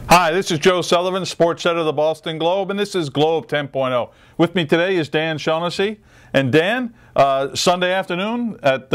Hi, this is Joe Sullivan, sports editor of the Boston Globe, and this is Globe 10.0. With me today is Dan Shaughnessy. And Dan, Sunday afternoon at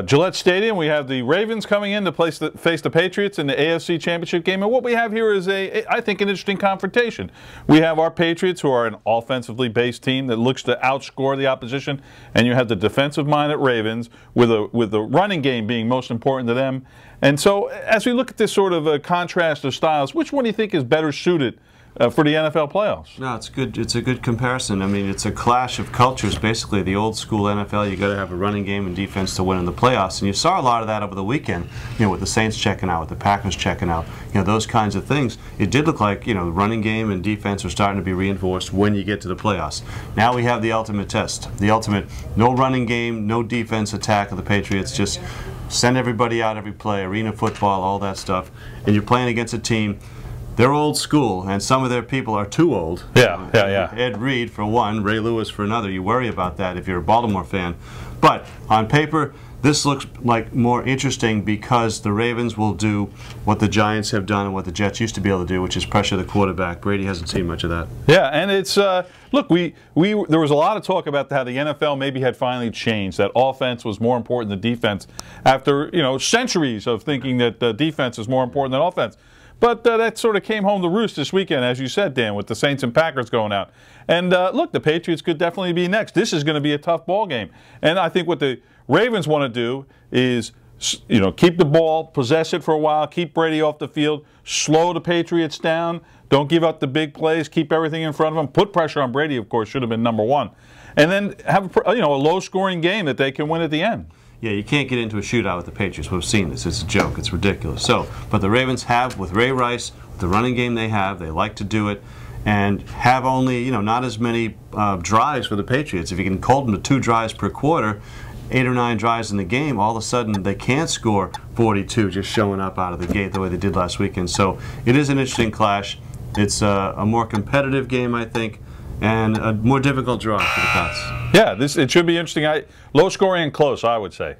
Gillette Stadium, we have the Ravens coming in to face the Patriots in the AFC Championship game. And what we have here is, I think, an interesting confrontation. We have our Patriots, who are an offensively based team that looks to outscore the opposition, and you have the defensive-minded Ravens with the running game being most important to them. And so, as we look at this sort of contrast of styles, which one do you think is better suited for the NFL playoffs? No, it's good. It's a good comparison. I mean, it's a clash of cultures. Basically, the old school NFL, you got to have a running game and defense to win in the playoffs, and you saw a lot of that over the weekend. You know, with the Saints checking out, with the Packers checking out, you know, those kinds of things. It did look like, you know, the running game and defense are starting to be reinforced when you get to the playoffs. Now we have the ultimate test. The ultimate no running game, no defense attack of the Patriots. Just send everybody out every play, arena football, all that stuff, and you're playing against a team. They're old school, and some of their people are too old. Yeah. Ed Reed for one, Ray Lewis for another. You worry about that if you're a Baltimore fan. But on paper, this looks like more interesting because the Ravens will do what the Giants have done and what the Jets used to be able to do, which is pressure the quarterback. Brady hasn't seen much of that. Yeah, and it's look, there was a lot of talk about how the NFL maybe had finally changed. That offense was more important than defense after, you know, centuries of thinking that defense is more important than offense. But that sort of came home to roost this weekend, as you said, Dan, with the Saints and Packers going out. And look, the Patriots could definitely be next. This is going to be a tough ball game. And I think what the Ravens want to do is, you know, keep the ball, possess it for a while, keep Brady off the field, slow the Patriots down, don't give up the big plays, keep everything in front of them, put pressure on Brady, of course, should have been #1. And then have a low-scoring game that they can win at the end. Yeah, you can't get into a shootout with the Patriots. We've seen this. It's a joke. It's ridiculous. So, but the Ravens have, with Ray Rice, the running game they have, they like to do it, and have only, you know, not as many drives for the Patriots. If you can hold them to 2 drives per quarter, 8 or 9 drives in the game, all of a sudden they can't score 42 just showing up out of the gate the way they did last weekend. So it is an interesting clash. It's a more competitive game, I think, and a more difficult draw for the Pats. Yeah, it should be interesting. Low scoring and close, I would say.